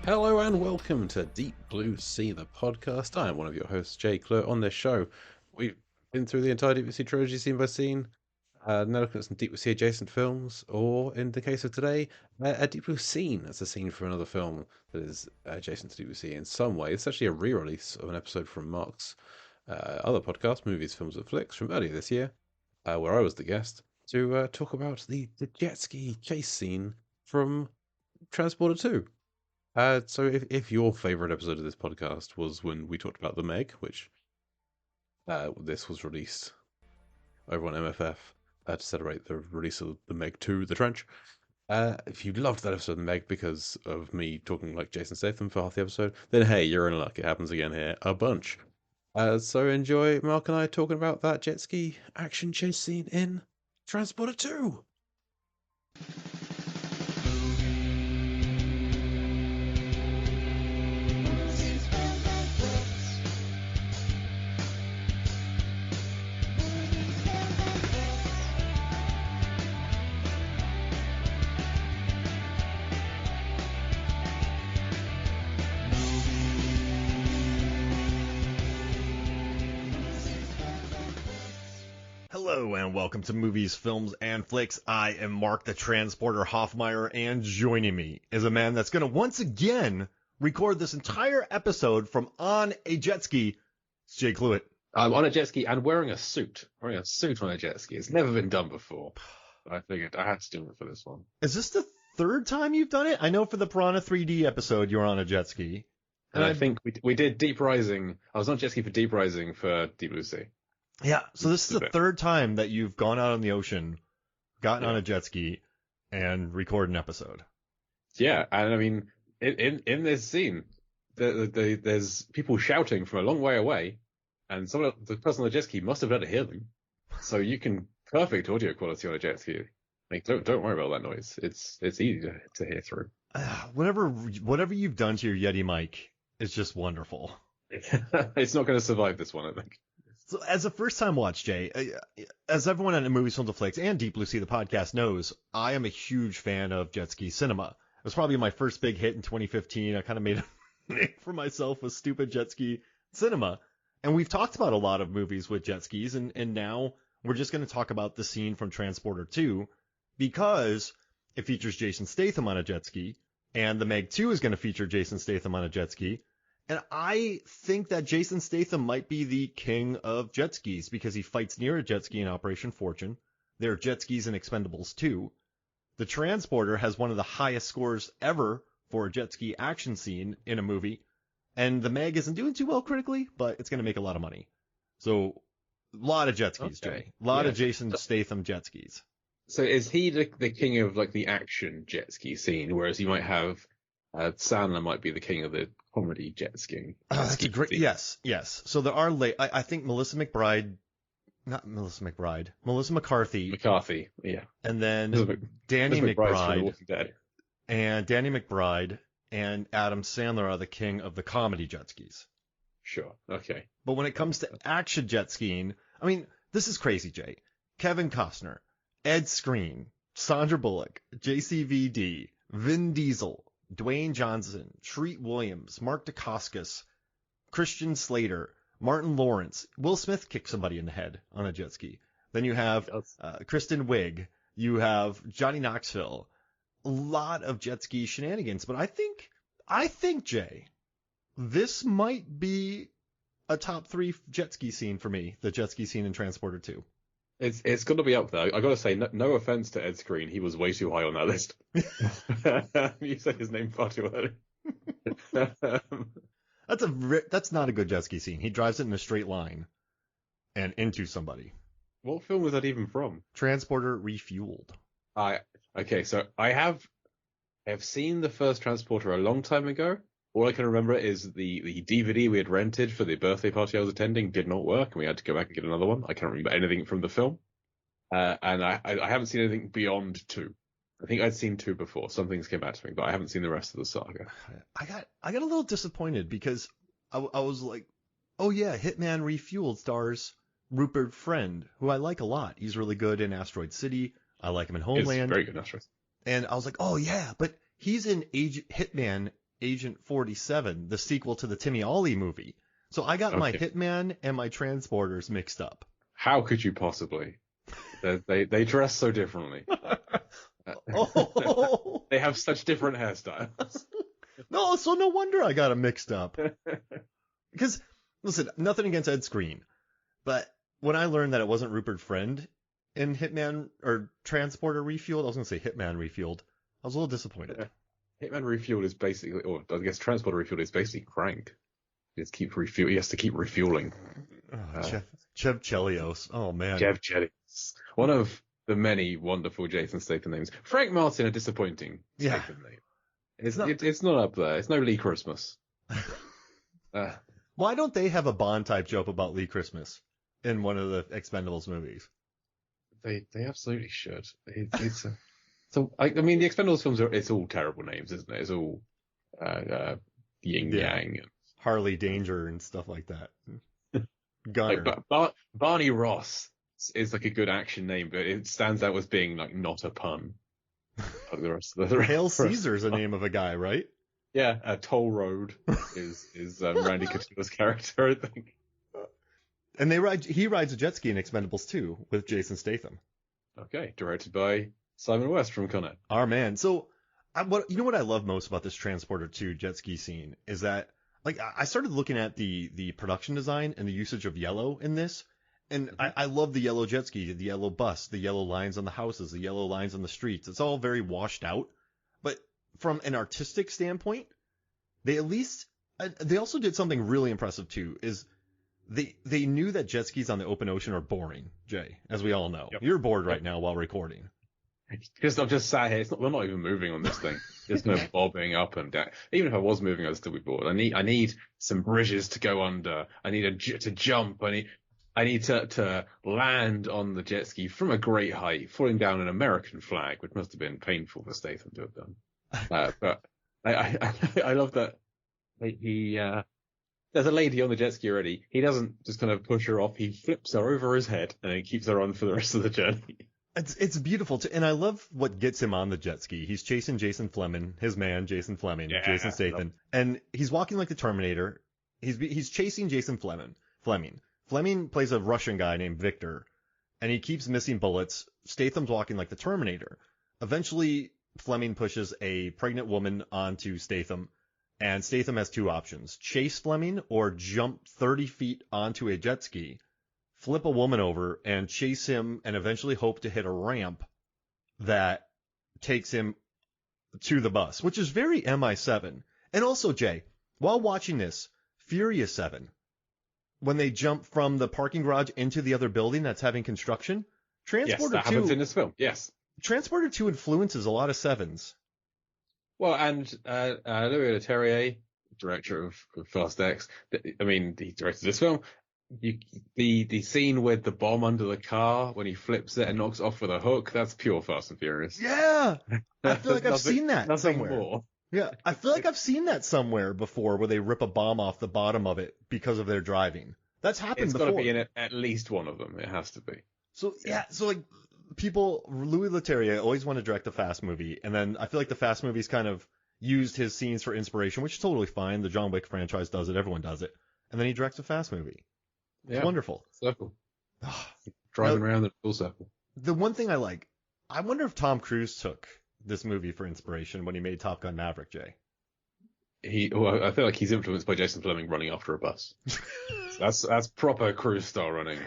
Hello and welcome to Deep Blue Sea, the podcast. I am one of your hosts, Jay Clure. On this show, we've been through the entire Deep Blue Sea trilogy scene by scene, now looking at some Deep Blue Sea adjacent films, or in the case of today, a Deep Blue scene as a scene from another film that is adjacent to Deep Blue Sea in some way. It's actually a re-release of an episode from Mark's other podcast, Movies, Films, and Flicks, from earlier this year, where I was the guest, to talk about the jet ski chase scene from Transporter 2. So if your favorite episode of this podcast was when we talked about The Meg, which this was released over on MFF to celebrate the release of The Meg 2, The Trench. If you loved that episode of The Meg because of me talking like Jason Statham for half the episode, then hey, you're in luck. It happens again here a bunch. So enjoy Mark and I talking about that jet ski action chase scene in Transporter 2. Hello and welcome to Movies, Films, and Flicks. I am Mark the Transporter Hoffmeyer, and joining me is a man that's going to once again record this entire episode from on a jet ski. It's Jay Cluett. I'm on a jet ski and wearing a suit. Wearing a suit on a jet ski. It's never been done before. I figured I had to do it for this one. Is this the third time you've done it? I know for the Piranha 3D episode you were on a jet ski. And I think we did Deep Rising. I was on a jet ski for Deep Rising for Deep Blue Sea. Yeah, so this is the third time that you've gone out on the ocean, gotten on a jet ski, and recorded an episode. Yeah, and I mean, in this scene, there's people shouting from a long way away, and the person on the jet ski must have been able to hear them. So you can perfect audio quality on a jet ski. Like, don't worry about that noise. It's easy to hear through. Whatever you've done to your Yeti mic is just wonderful. It's not going to survive this one, I think. So as a first-time watch, Jay, as everyone on Movies, Films, and Flicks and Deep Blue Sea, the podcast, knows, I am a huge fan of jet ski cinema. It was probably my first big hit in 2015. I kind of made a name for myself with stupid jet ski cinema. And we've talked about a lot of movies with jet skis, and now we're just going to talk about the scene from Transporter 2 because it features Jason Statham on a jet ski, and The Meg 2 is going to feature Jason Statham on a jet ski. And I think that Jason Statham might be the king of jet skis because he fights near a jet ski in Operation Fortune. There are jet skis in Expendables 2. The Transporter has one of the highest scores ever for a jet ski action scene in a movie. And The Meg isn't doing too well critically, but it's going to make a lot of money. So, a lot of jet skis, Okay. Jay. A lot of Jason Statham jet skis. So is he the king of like the action jet ski scene, whereas you might have Sandler might be the king of the comedy jet skiing? That's a great. Scene. Yes. So there are I think Melissa McCarthy, yeah, and then Danny McBride and Adam Sandler are the king of the comedy jet skis. Sure. Okay. But when it comes to action jet skiing, I mean, this is crazy, Jay. Kevin Costner, Ed Skrein, Sandra Bullock, JCVD, Vin Diesel, Dwayne Johnson, Treat Williams, Mark Dacascos, Christian Slater, Martin Lawrence. Will Smith kicked somebody in the head on a jet ski. Then you have Kristen Wiig. You have Johnny Knoxville. A lot of jet ski shenanigans. But I think, Jay, this might be a top 3 jet ski scene for me, the jet ski scene in Transporter 2. It's got to be up there. I got to say, no offense to Ed Skrein, he was way too high on that list. You said his name far too early. That's not a good jet ski scene. He drives it in a straight line and into somebody. What film was that even from? Transporter Refueled. Okay, so I have seen the first Transporter a long time ago. All I can remember is the DVD we had rented for the birthday party I was attending did not work, and we had to go back and get another one. I can't remember anything from the film. And I haven't seen anything beyond 2. I think I'd seen 2 before. Some things came back to me, but I haven't seen the rest of the saga. I got a little disappointed because I was like, oh yeah, Hitman Refueled stars Rupert Friend, who I like a lot. He's really good in Asteroid City. I like him in Homeland. It's very good in Asteroid. And I was like, oh yeah, but he's in Hitman Agent 47, the sequel to the Timmy Ollie movie. So I got my Hitman and my Transporters mixed up. How could you possibly? They dress so differently. Oh, They have such different hairstyles. no, so no wonder I got them mixed up. Because, listen, nothing against Ed Skrein, but when I learned that it wasn't Rupert Friend in Hitman or Transporter Refueled, I was going to say Hitman Refueled, I was a little disappointed. Hitman Refueled is basically, or I guess Transporter Refueled is basically Crank. He has to keep refueling. Oh, Chev Chelios. Oh, man. Chev Chelios. One of the many wonderful Jason Statham names. Frank Martin, a disappointing Statham name. It's not up there. It's no Lee Christmas. Why don't they have a Bond-type joke about Lee Christmas in one of the Expendables movies? They absolutely should. So I mean, the Expendables films it's all terrible names, isn't it? It's all Yin Yang. Harley Danger and stuff like that. Gunner. Like, Barney Ross is like a good action name, but it stands out as being like not a pun. Like the rest of the Hail Caesar's a name of a guy, right? Yeah, Toll Road is Randy Couture's character, I think. And he rides a jet ski in Expendables 2 with Jason Statham. Okay, directed by Simon West from Con Ed. Our man. So, what I love most about this Transporter 2 jet ski scene is that, like, I started looking at the production design and the usage of yellow in this, and I love the yellow jet ski, the yellow bus, the yellow lines on the houses, the yellow lines on the streets. It's all very washed out. But from an artistic standpoint, they also did something really impressive too, is they knew that jet skis on the open ocean are boring, Jay, as we all know. Yep. You're bored right now while recording. I'm just sat here. We're not even moving on this thing. There's no bobbing up and down. Even if I was moving, I'd still be bored. I need some bridges to go under. I need to jump. I need to land on the jet ski from a great height, falling down an American flag, which must have been painful for Statham to have done. But I love that there's a lady on the jet ski already. He doesn't just kind of push her off. He flips her over his head and then keeps her on for the rest of the journey. It's beautiful too, and I love what gets him on the jet ski. He's chasing Jason Fleming, his man, Jason Fleming, Jason Statham, and he's walking like the Terminator. He's chasing Jason Fleming. Fleming plays a Russian guy named Victor, and he keeps missing bullets. Statham's walking like the Terminator. Eventually, Fleming pushes a pregnant woman onto Statham, and Statham has two options: chase Fleming or jump 30 feet onto a jet ski, flip a woman over, and chase him, and eventually hope to hit a ramp that takes him to the bus, which is very MI7. And also, Jay, while watching this, Furious 7, when they jump from the parking garage into the other building that's having construction, Transporter 2 happens in this film. Yes, Transporter 2 influences a lot of sevens. Well, and Louis Leterrier, director of Fast X, I mean, he directed this film. The scene with the bomb under the car when he flips it and knocks it off with a hook, that's pure Fast and Furious. Yeah, I feel like I've seen that somewhere. More. Yeah, I feel like I've seen that somewhere before where they rip a bomb off the bottom of it because of their driving. That's happened before. It's got to be in at least one of them. It has to be. So like Louis Leterrier always wanted to direct a Fast movie, and then I feel like the Fast movies kind of used his scenes for inspiration, which is totally fine. The John Wick franchise does it, everyone does it, and then he directs a Fast movie. It's wonderful. Circle. Driving around the full circle. The one thing I wonder if Tom Cruise took this movie for inspiration when he made Top Gun Maverick, Jay. I feel like he's influenced by Jason Fleming running after a bus. That's proper Cruise style running.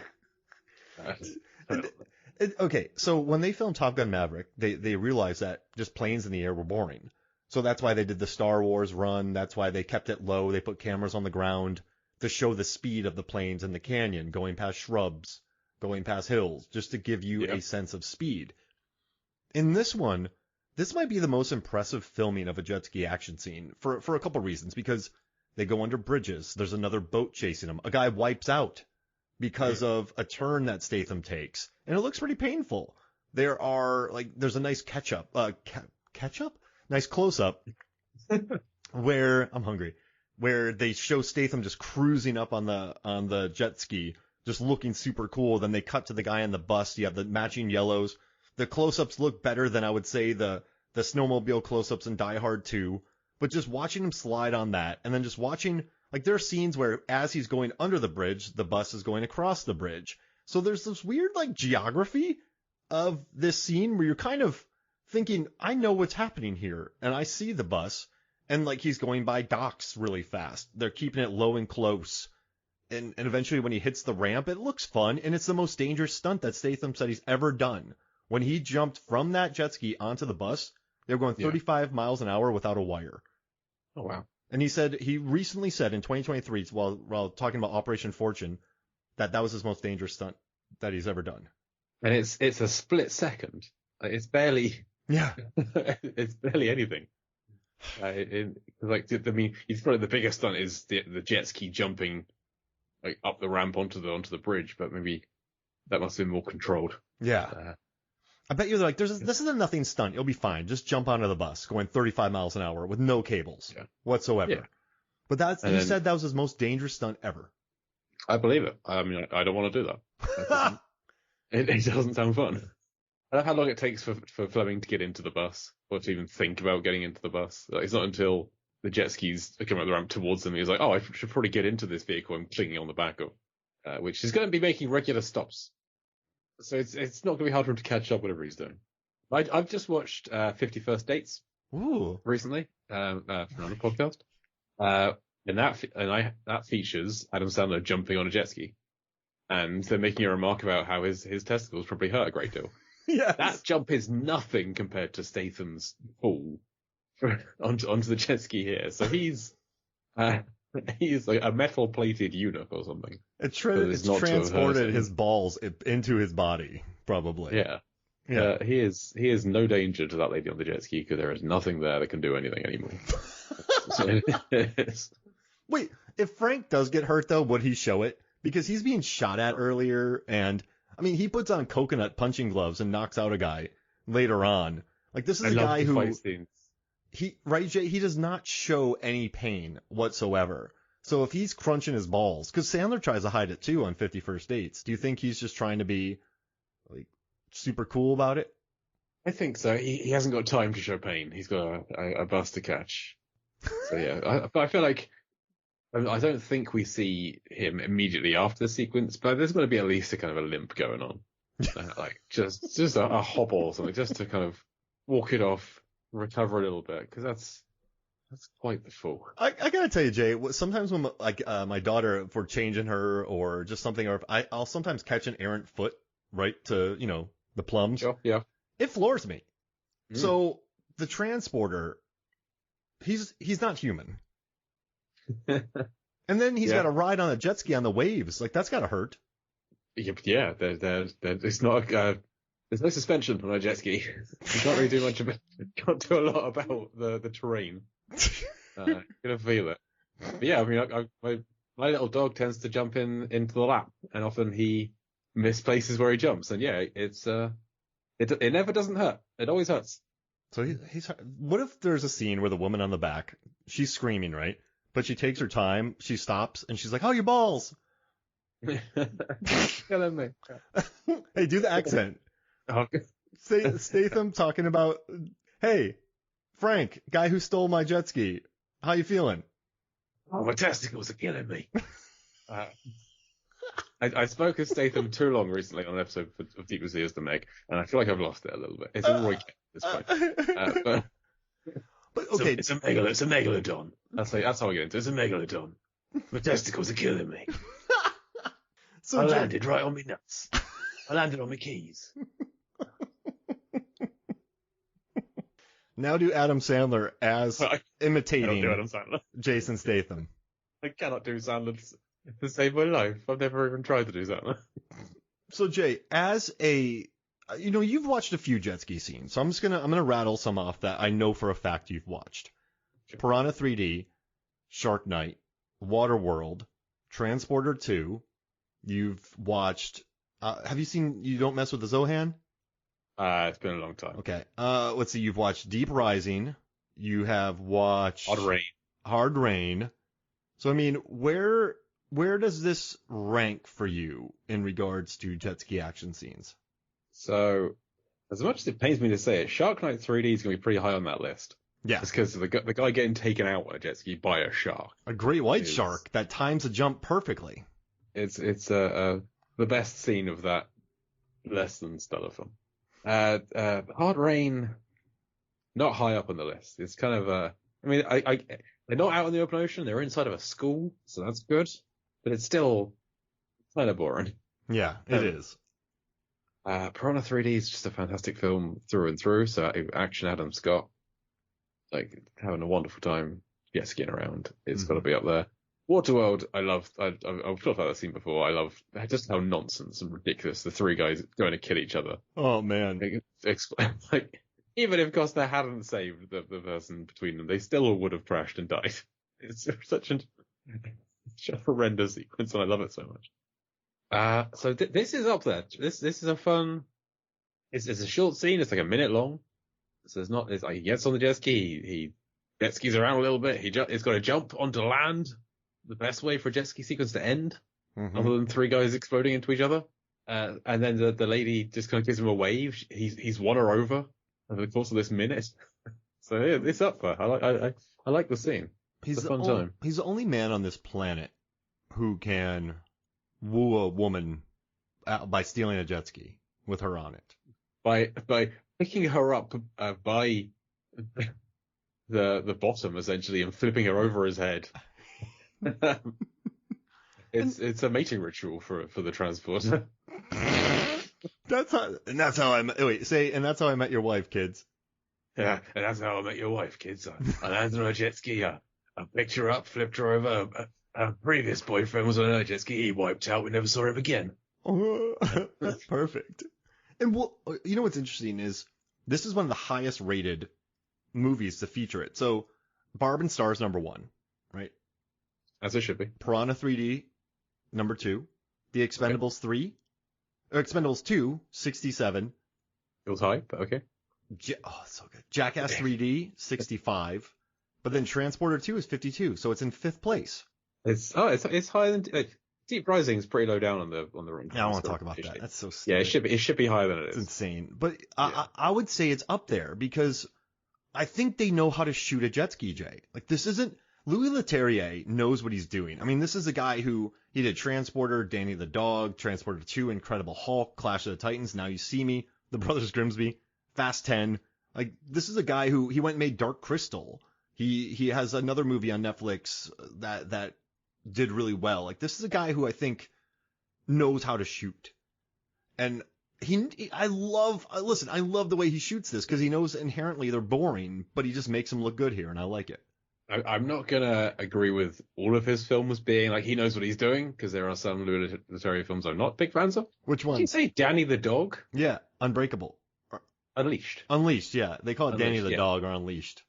Okay, so when they filmed Top Gun Maverick, they realized that just planes in the air were boring. So that's why they did the Star Wars run. That's why they kept it low. They put cameras on the ground to show the speed of the planes in the canyon, going past shrubs, going past hills, just to give you a sense of speed. In this one, this might be the most impressive filming of a jet ski action scene for a couple reasons, because they go under bridges. There's another boat chasing them. A guy wipes out because of a turn that Statham takes, and it looks pretty painful. There's a nice nice close-up where I'm hungry, where they show Statham just cruising up on the jet ski, just looking super cool. Then they cut to the guy on the bus. You have the matching yellows. The close-ups look better than I would say the snowmobile close-ups in Die Hard 2. But just watching him slide on that, and then just watching, like, there are scenes where as he's going under the bridge, the bus is going across the bridge. So there's this weird, like, geography of this scene where you're kind of thinking, I know what's happening here, and I see the bus, and, like, he's going by docks really fast. They're keeping it low and close. And eventually when he hits the ramp, it looks fun, and it's the most dangerous stunt that Statham said he's ever done. When he jumped from that jet ski onto the bus, they were going 35 miles an hour without a wire. Oh, wow. And he recently said in 2023, while talking about Operation Fortune, that was his most dangerous stunt that he's ever done. And it's a split second. It's barely it's barely anything. He's probably the biggest stunt is the jet ski jumping like up the ramp onto the bridge, but maybe that must have been more controlled. Yeah. I bet you're like, this is a nothing stunt. It'll be fine. Just jump onto the bus going 35 miles an hour with no cables whatsoever. Yeah. But he said that was his most dangerous stunt ever. I believe it. I mean, I don't want to do that. It doesn't sound fun. I don't know how long it takes for Fleming to get into the bus or to even think about getting into the bus. Like, it's not until the jet skis are coming up the ramp towards them. He's like, oh, I should probably get into this vehicle I'm clinging on the back of, which is going to be making regular stops. So it's not going to be hard for him to catch up whatever he's doing. I've just watched 50 First Dates recently for another podcast, and that features Adam Sandler jumping on a jet ski, and they're making a remark about how his testicles probably hurt a great deal. Yes. That jump is nothing compared to Statham's fall onto the jet ski here. So he's like a metal-plated eunuch or something. It's transported his balls into his body, probably. Yeah. He is no danger to that lady on the jet ski because there is nothing there that can do anything anymore. Wait, if Frank does get hurt, though, would he show it? Because he's being shot at earlier, and, I mean, he puts on coconut punching gloves and knocks out a guy later on. Like, this is a guy who... He does not show any pain whatsoever. So if he's crunching his balls, because Sandler tries to hide it too on 50 First Dates, do you think he's just trying to be like super cool about it? I think so. He hasn't got time to show pain. He's got a bus to catch. So yeah, I feel like I don't think we see him immediately after the sequence, but there's going to be at least a kind of a limp going on, like just a hobble or something, just to kind of walk it off. Recover a little bit, because that's quite the fall. I gotta tell you, Jay, sometimes when my daughter, if we're changing her or just something, or I'll sometimes catch an errant foot right to the plums. Sure, yeah. It floors me. So the transporter, he's not human. And then he's got to ride on a jet ski on the waves. Like, that's gotta hurt. Yeah. It's not there's no suspension on a jet ski. You can't really do much about it. Can't do a lot about the terrain. You're gonna feel it. But yeah, I mean, my little dog tends to jump into the lap, and often he misplaces where he jumps. And yeah, it never doesn't hurt. It always hurts. So what if there's a scene where the woman on the back, she's screaming, right? But she takes her time, she stops, and she's like, "Oh, your balls!" Killing me. Hey, do the accent. Okay. Statham talking about, hey, Frank, guy who stole my jet ski, how you feeling? Oh, my testicles are killing me. I spoke of Statham too long recently on an episode of Deep Blue Sea as the Meg, and I feel like I've lost it a little bit. It's a Roy at this point. But okay, it's a megalodon. That's how I get into it. It's a megalodon. My testicles are killing me. So I landed right on me nuts. I landed on my keys. Now do Adam Sandler as imitating I don't do Adam Sandler. Jason Statham. I cannot do Sandler to save my life. I've never even tried to do Sandler. So Jay, as you've watched a few jet ski scenes, so I'm gonna rattle some off that I know for a fact you've watched. Sure. Piranha 3D, Shark Night, Waterworld, Transporter 2. You've watched. Have you seen You Don't Mess with the Zohan? It's been a long time. Okay. Let's see. You've watched Deep Rising. You have watched Hard Rain. So I mean, where does this rank for you in regards to jet ski action scenes? So, as much as it pains me to say it, Shark Night 3D is going to be pretty high on that list. Yeah. Just because the guy getting taken out on a jet ski by a shark A great white is shark that times a jump perfectly. it's the best scene of that less than stellar film. Hard Rain, not high up on the list. It's kind of I mean, they're not out in the open ocean. They're inside of a school, so that's good. But it's still kind of boring. Yeah, it is. Piranha 3D is just a fantastic film through and through. So action Adam Scott, like having a wonderful time, yes, getting around. It's got to be up there. Waterworld, I love. I've talked about that scene before. I love just how nonsense and ridiculous the three guys going to kill each other. Oh man, Like even if Costa hadn't saved the person between them, they still would have crashed and died. It's such a horrendous sequence, and I love it so much. So this is up there. This is a fun. It's a short scene. It's like a minute long. So it's not. It's like he gets on the jet ski. He jet skis around a little bit. He's got to jump onto land. The best way for a jet ski sequence to end, other than three guys exploding into each other. And then the lady just kind of gives him a wave. He's won her over over the course of this minute. So yeah, it's up there. I like the scene. It's a fun time. He's the only man on this planet who can woo a woman by stealing a jet ski with her on it. By picking her up by the bottom essentially and flipping her over his head. It's a mating ritual for the transporter. That's how I met your wife, kids. Yeah, and that's how I met your wife, kids. I landed on a jet ski. I picked her up, flipped her over. Her previous boyfriend was on a jet ski. He wiped out. We never saw him again. That's perfect. And you know what's interesting is this is one of the highest rated movies to feature it. So Barb and Star's number 1, right? As it should be. Piranha 3D, number 2. The Expendables 3. Or Expendables 2, 67. It was high, but okay. So good. Jackass 3D, 65. But then Transporter 2 is 52, so it's in 5th place. It's higher than Deep Rising is pretty low down on the ranking. Yeah, I don't want to talk about that. That's so stupid. Yeah, it should be higher than it is. It's insane. But yeah. I would say it's up there because I think they know how to shoot a jet ski, Jay. Like this isn't Louis Leterrier knows what he's doing. I mean, this is a guy who he did Transporter, Danny the Dog, Transporter 2, Incredible Hulk, Clash of the Titans, Now You See Me, The Brothers Grimsby, Fast 10. Like this is a guy who he went and made Dark Crystal. He has another movie on Netflix that did really well. Like this is a guy who I think knows how to shoot. And I love the way he shoots this because he knows inherently they're boring, but he just makes them look good here, and I like it. I'm not gonna agree with all of his films being like he knows what he's doing because there are some Louis Leterrier films I'm not big fans of. Which one? Did you say Danny the Dog? Yeah, Unbreakable. Unleashed. Unleashed, yeah. They call it Danny the Dog or Unleashed.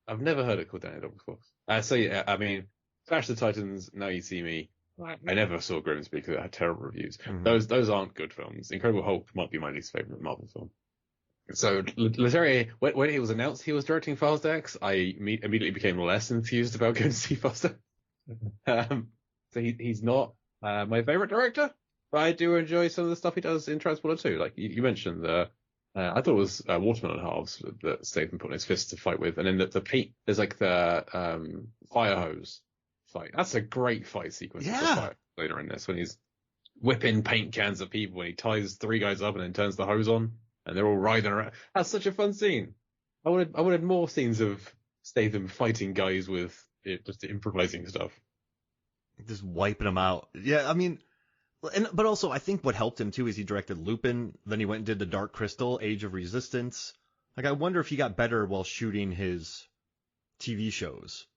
I've never heard it called Danny the Dog before. So yeah, I mean, Clash of the Titans, Now You See Me. I never saw Grimsby because it had terrible reviews. Mm-hmm. Those aren't good films. Incredible Hulk might be my least favorite Marvel film. So Leterrier, when it was announced he was directing Fast X, I immediately became less enthused about going to see Fast X. So he's not my favorite director, but I do enjoy some of the stuff he does in Transporter 2. Like you mentioned, I thought it was Watermelon Halves that Statham put on his fist to fight with, and then the paint. There's like the fire hose fight. That's a great fight sequence. Yeah. Later in this, when he's whipping paint cans at people, and he ties 3 guys up and then turns the hose on. And they're all riding around. That's such a fun scene. I wanted more scenes of Statham fighting guys with just improvising stuff. Just wiping them out. Yeah, I mean, but also I think what helped him too is he directed Lupin. Then he went and did The Dark Crystal, Age of Resistance. Like I wonder if he got better while shooting his TV shows.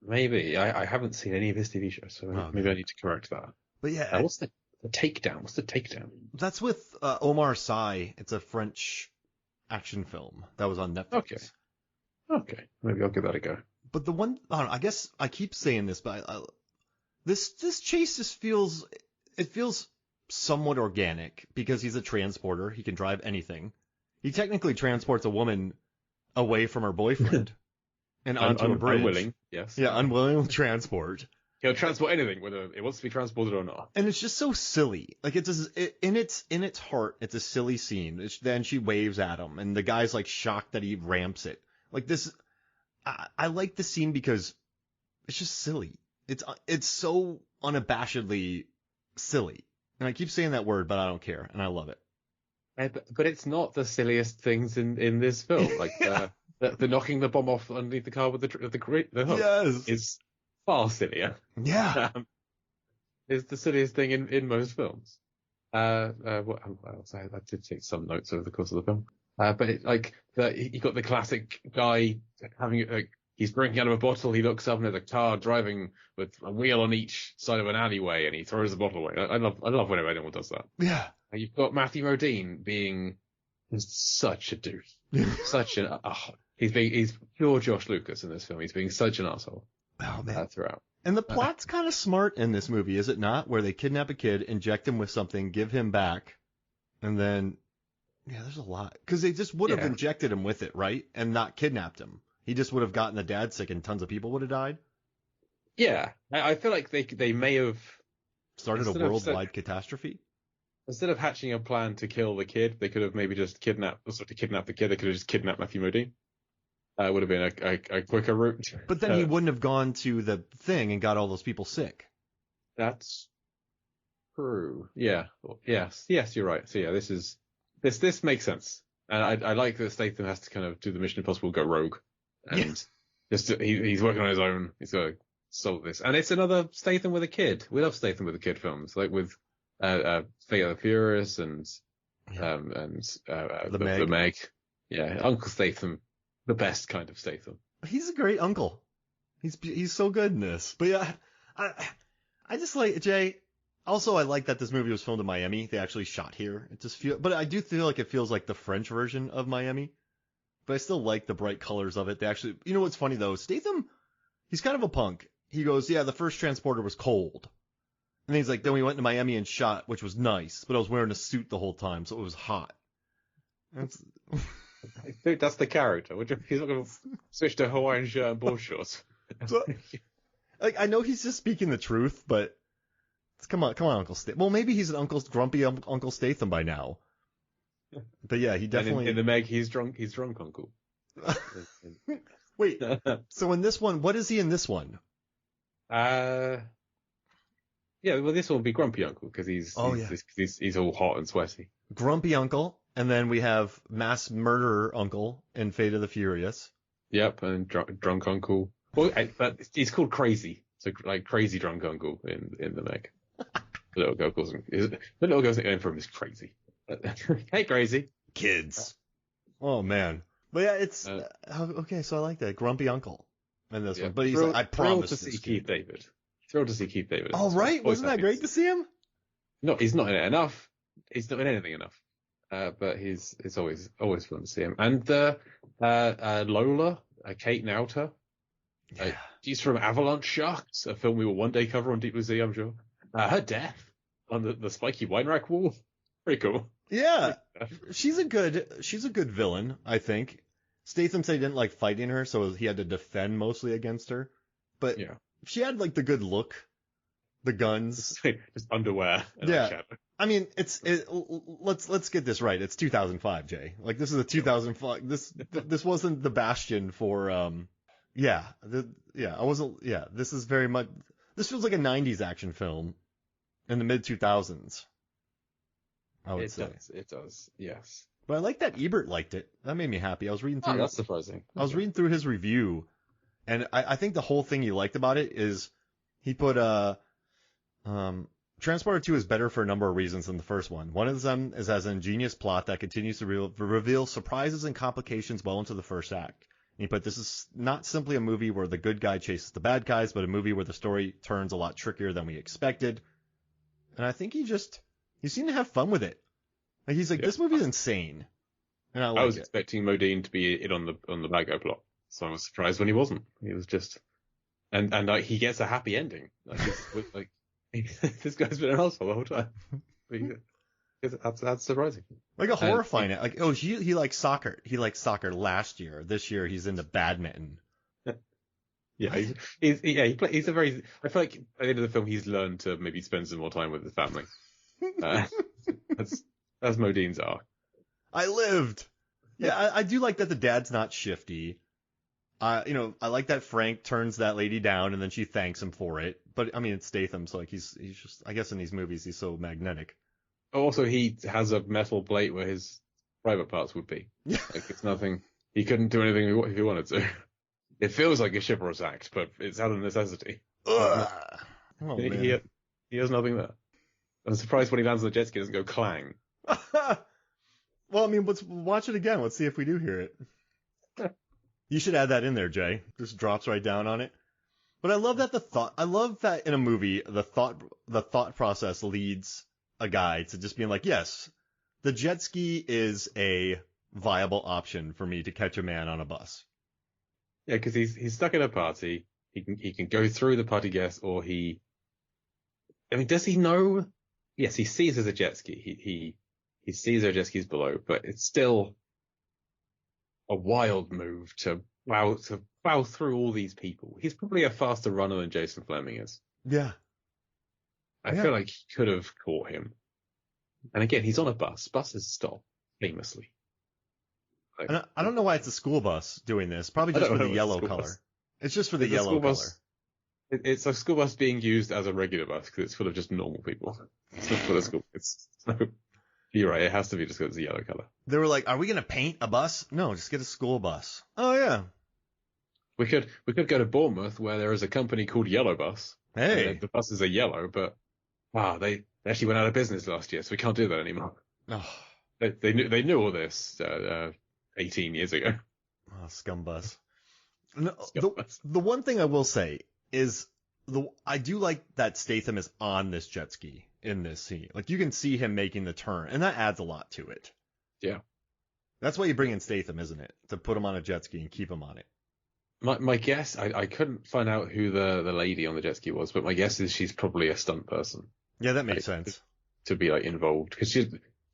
Maybe. I haven't seen any of his TV shows, so maybe I need to correct that. But yeah. What's the Takedown? What's The Takedown? That's with Omar Sy. It's a French action film that was on Netflix. Okay. Maybe I'll give that a go. But the one, I guess I keep saying this, but this chase just feels somewhat organic because he's a transporter. He can drive anything. He technically transports a woman away from her boyfriend and onto a bridge. Unwilling, yes. Yeah, unwilling to transport. He'll transport anything, whether it wants to be transported or not. And it's just so silly. Like in its heart, it's a silly scene. Then she waves at him, and the guy's like shocked that he ramps it. Like this, I like the scene because it's just silly. It's so unabashedly silly. And I keep saying that word, but I don't care, and I love it. But it's not the silliest things in this film. Like the knocking the bomb off underneath the car with the hook Yes. is far sillier. Yeah. It's the silliest thing in most films. What else? I did take some notes over the course of the film. But you got the classic guy having he's drinking out of a bottle. He looks up and there's a car driving with a wheel on each side of an alleyway, and he throws the bottle away. I love whenever anyone does that. Yeah. And you've got Matthew Modine being such a douche, he's pure Josh Lucas in this film. He's being such an asshole throughout. And the plot's kind of smart in this movie, is it not? Where they kidnap a kid, inject him with something, give him back, and then, yeah, there's a lot. Because they just would have injected him with it, right? And not kidnapped him. He just would have gotten the dad sick and tons of people would have died. Yeah, I feel like they may have started a worldwide catastrophe. Instead of hatching a plan to kill the kid, they could have maybe just kidnapped the kid. They could have just kidnapped Matthew Modine. Would have been a quicker route. But then he wouldn't have gone to the thing and got all those people sick. That's true. Yeah. Yes, you're right. So yeah, this makes sense. And I like that Statham has to kind of do the Mission Impossible, go rogue. And he's working on his own. He's got to solve this. And it's another Statham with a kid. We love Statham with a kid films, like with Fate of the Furious and the Meg. Yeah, Uncle Statham. The best kind of Statham. He's a great uncle. He's so good in this. But yeah, I just like Jay. Also, I like that this movie was filmed in Miami. They actually shot here. But I do feel like it feels like the French version of Miami. But I still like the bright colors of it. They actually, you know what's funny though? Statham, he's kind of a punk. He goes, yeah, the first transporter was cold. And he's like, then we went to Miami and shot, which was nice, but I was wearing a suit the whole time, so it was hot. Dude, that's the character. He's not going to switch to Hawaiian shirt and board shorts. Like, I know he's just speaking the truth, but come on, Uncle Statham. Well, maybe he's an grumpy Uncle Statham by now. But yeah, he definitely. And in the Meg, he's drunk uncle. Wait, so in this one, what is he in this one? Yeah, well, this one will be grumpy uncle because he's all hot and sweaty. Grumpy uncle. And then we have mass murderer uncle in Fate of the Furious. Yep, and drunk uncle. Well, but it's called crazy. So like crazy drunk uncle in the Meg. The little girl calls him. The little girl's nickname for him is crazy. Hey, crazy kids. Oh man, but yeah, it's okay. So I like that grumpy uncle in this one. But he's like, I promise. Thrilled to see Keith David. Thrilled to see Keith David. Oh right, wasn't that great to see him? No, he's not in it enough. He's not in anything enough. But it's always fun to see him. And Lola, Kate Nauta. Yeah. She's from Avalanche Sharks, a film we will one day cover on Deep Blue Sea, I'm sure. Her death on the spiky wine rack wall. Pretty cool. Yeah. She's a good villain, I think. Statham said he didn't like fighting her, so he had to defend mostly against her. But she had like the good look, the guns. Just underwear. Yeah. I mean, let's get this right. It's 2005, Jay. Like this is a 2005. This wasn't the bastion for This is very much. This feels like a 90s action film in the mid 2000s. I would say it does. Yes. But I like that Ebert liked it. That made me happy. I was reading through. Oh, that's surprising. I was reading through his review, and I think the whole thing he liked about it is he put Transporter 2 is better for a number of reasons than the first one. One of them is has an ingenious plot that continues to reveal surprises and complications well into the first act. And he put, this is not simply a movie where the good guy chases the bad guys, but a movie where the story turns a lot trickier than we expected. And I think he seemed to have fun with it. Like he's like, this movie's insane. And I was expecting Modine to be in on the bad guy plot, so I was surprised when he wasn't. He was just, and like he gets a happy ending. Like he's like. This guy's been an asshole the whole time. That's surprising. Like a horrifying it. Like, he likes soccer. He liked soccer last year. This year he's into badminton. Yeah, he's a very. I feel like at the end of the film he's learned to maybe spend some more time with his family. That's Modine's arc. I lived. Yeah, I do like that the dad's not shifty. I like that Frank turns that lady down and then she thanks him for it. But I mean, it's Statham, so like he's just, I guess in these movies he's so magnetic. Also, he has a metal plate where his private parts would be. Yeah. Like, it's nothing. He couldn't do anything if he wanted to. It feels like a chivalrous act, but it's out of necessity. Ugh. Oh, He, man. he has nothing there. I'm surprised when he lands on the jet ski, it doesn't go clang. Well, I mean, let's watch it again. Let's see if we do hear it. You should add that in there, Jay. Just drops right down on it. But I love that in a movie, the thought process leads a guy to just being like, yes, the jet ski is a viable option for me to catch a man on a bus. Yeah, because he's stuck at a party. He can go through the party guests, or I mean, does he know? Yes, he sees there's a jet ski. He sees there are jet skis below, but it's still a wild move to plow through all these people. He's probably a faster runner than Jason Fleming is. Yeah. I feel like he could have caught him. And again, he's on a bus. Buses stop famously. Like, And I don't know why it's a school bus doing this. Probably I just don't for know the what yellow school color. bus- It's just for the It's a yellow school color. bus. It's a school bus being used as a regular bus because it's full of just normal people. It's not full of school. You're right. It has to be just because it's a yellow color. They were like, "Are we gonna paint a bus? No, just get a school bus." Oh yeah. We could go to Bournemouth where there is a company called Yellow Bus. Hey. And the buses are yellow, but they actually went out of business last year, so we can't do that anymore. Oh, They knew all this 18 years ago. scum bus. No, Scum bus. the one thing I will say is I do like that Statham is on this jet ski in this scene. Like you can see him making the turn, and that adds a lot to it. Yeah. That's why you bring in Statham, isn't it? To put him on a jet ski and keep him on it. My guess, I couldn't find out who the lady on the jet ski was, but my guess is she's probably a stunt person Yeah, that makes sense. to be like involved because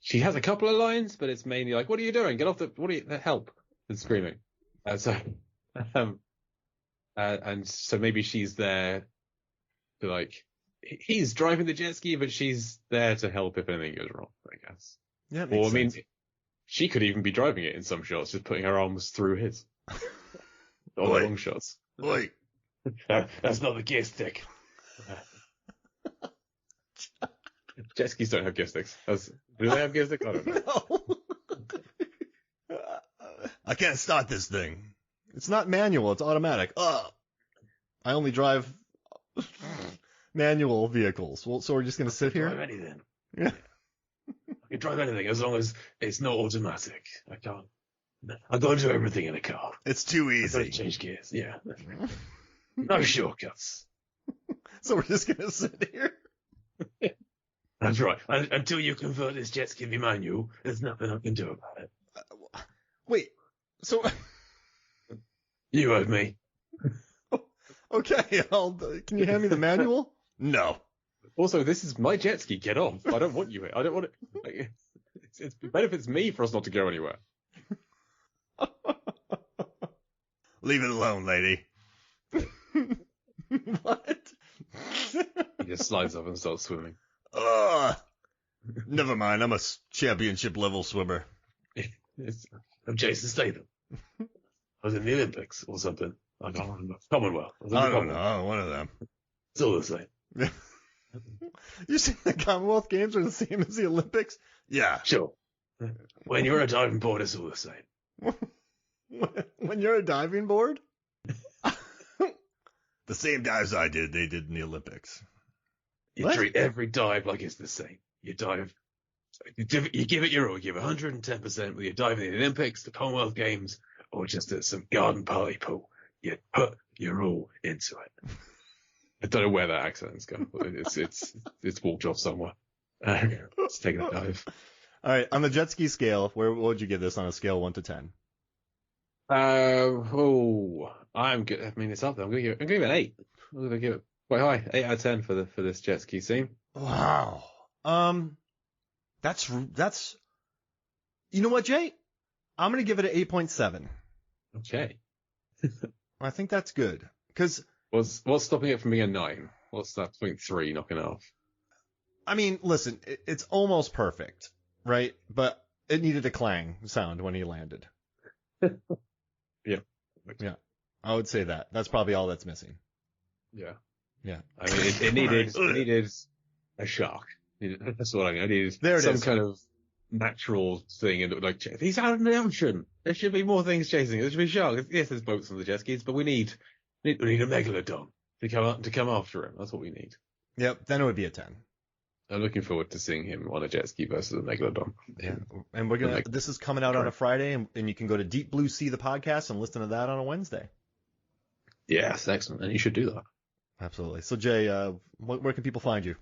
she has a couple of lines, but it's mainly like, "What are you doing? Get off the help!" and screaming. And so maybe she's there to like he's driving the jet ski, but she's there to help if anything goes wrong, I guess. Yeah, it makes Or I mean, sense. she could even be driving it in some shots, just putting her arms through his. On the Oi. long shots. Oi. That's not the gear stick. Jet skis don't have gear sticks. Do they have gear sticks? I don't know. No. I can't start this thing. It's not manual, it's automatic. Ugh. I only drive manual vehicles. Well, so we're just going to sit Drive here? anything. Yeah. I can drive anything as long as it's not automatic. I can't. I gotta do everything in a car. It's too I gotta easy. change gears. Yeah. No shortcuts. So we're just going to sit here? That's right. Until you convert this jet ski to manual, there's nothing I can do about it. Wait, so, You heard me. okay, can you hand me the manual? No. Also, this is my jet ski. Get off. I don't want you here. I don't want it. Like, it benefits me for us not to go anywhere. Leave it alone, lady. What? He just slides up and starts swimming. Never mind, I'm a championship level swimmer. I'm Jason Statham. I was in the Olympics or something. I can't remember. Commonwealth. I don't know, one of them. It's all the same. You see the Commonwealth Games are the same as the Olympics? Yeah. Sure. When you're a diving board, it's all the same. When you're a diving board? The same dives I did, they did in the Olympics. You What? treat every dive like it's the same. You dive. You give it your all. You give 110% whether you dive in the Olympics, the Commonwealth Games, or just at some garden party pool. You put your all into it. I don't know where that accent's gone. It's walked off somewhere. Let's take a dive. All right, on the jet ski scale, what would you give this on a scale 1 to 10? I'm good. I mean, it's up there. I'm gonna give it an 8. I'm gonna give it quite high. 8 out of 10 for this jet ski scene. Wow. That's you know what, Jay? I'm gonna give it an 8.7. Okay. I think that's good because What's stopping it from being a 9? What's that between 3 knocking it off? I mean, listen, it's almost perfect, right? But it needed a clang sound when he landed. Yeah. Yeah. I would say that. That's probably all that's missing. Yeah. Yeah. I mean, it needed a shark. That's what I mean. I needed some kind of natural thing, and like, he's out in the ocean. There should be more things chasing. There should be sharks. Yes, there's boats on the jet skis, but we need a megalodon to come after him. That's what we need. Yep. Then it would be a 10. I'm looking forward to seeing him on a jet ski versus a megalodon. Yeah. And we're gonna. This is coming out on a Friday, and you can go to Deep Blue Sea the podcast and listen to that on a Wednesday. Yes, excellent. And you should do that. Absolutely. So Jay, where can people find you?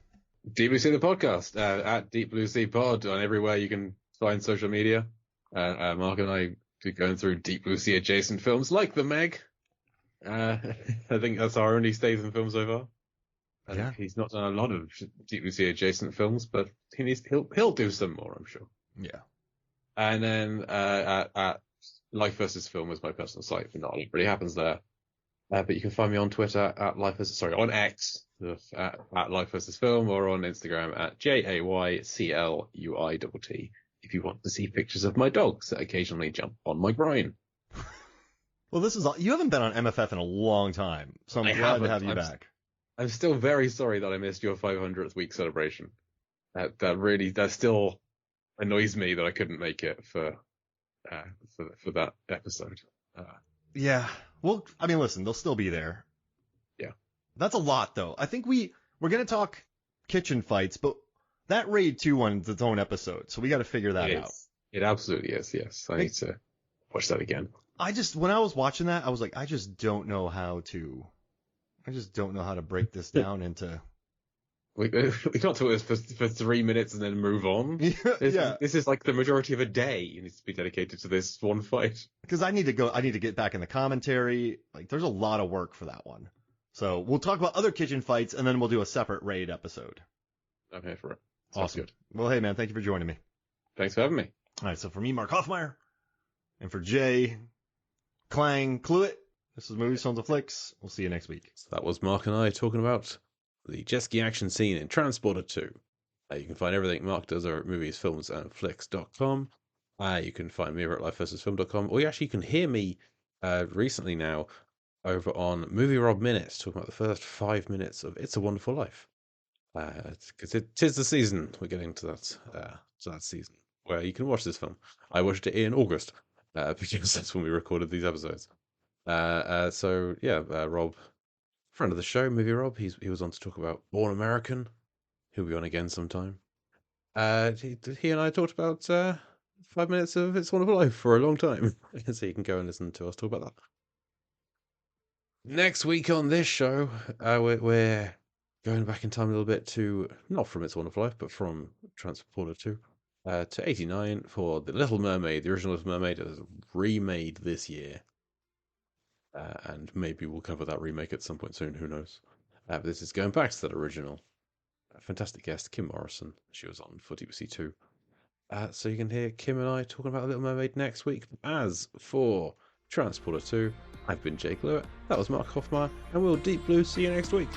Deep Blue Sea the podcast at Deep Blue Sea Pod on everywhere you can find social media. Mark and I are going through Deep Blue Sea adjacent films like The Meg. I think that's our only Statham film so far. Yeah. He's not done a lot of Deep Blue Sea adjacent films, but he'll do some more, I'm sure. Yeah. And then at Life vs. Film is my personal site, but not a lot really happens there. But you can find me on Twitter on X at Life vs. Film, or on Instagram at JAYCLUITT if you want to see pictures of my dogs that occasionally jump on my groin. Well, you haven't been on MFF in a long time, so I'm glad to have you back. I'm still very sorry that I missed your 500th week celebration. That still annoys me that I couldn't make it for that episode. Yeah. Well, I mean, listen, they'll still be there. Yeah. That's a lot, though. I think we're going to talk kitchen fights, but that Raid 2 one's its own episode, so we got to figure that out. It absolutely is, yes. I need to watch that again. When I was watching that, I was like, I just don't know how to break this down into... We can't do this for 3 minutes and then move on. This is like the majority of a day needs to be dedicated to this one fight. Because I need to get back in the commentary. Like, there's a lot of work for that one. So we'll talk about other kitchen fights, and then we'll do a separate Raid episode. I'm here for it. Awesome. Good. Well, hey, man, thank you for joining me. Thanks for having me. All right, so for me, Mark Hoffmeyer, and for Jay Clang Cluett, this is Movies, Films, and Flicks. We'll see you next week. So that was Mark and I talking about the jet ski action scene in Transporter 2. You can find everything Mark does over at moviesfilmsandflicks.com. You can find me over at lifeversusfilm.com. Or you actually can hear me recently now over on Movie Rob Minutes, talking about the first 5 minutes of It's a Wonderful Life. Because it is the season. We're getting to that season where you can watch this film. I watched it in August because that's when we recorded these episodes. So Rob, friend of the show, Movie Rob, he was on to talk about Born American. He'll be on again sometime. He and I talked about 5 minutes of It's a Wonderful Life for a long time. So you can go and listen to us talk about that. Next week on this show, we're going back in time a little bit to, not from It's a Wonderful Life, but from Transporter 2, to 89 for The Little Mermaid. The original Little Mermaid is remade this year. And maybe we'll cover that remake at some point soon, who knows. But this is going back to that original. Fantastic guest, Kim Morrison. She was on for Deep Sea 2. So you can hear Kim and I talking about The Little Mermaid next week. As for Transporter 2, I've been Jake Cluett, that was Mark Hoffmeyer, and we'll Deep Blue see you next week.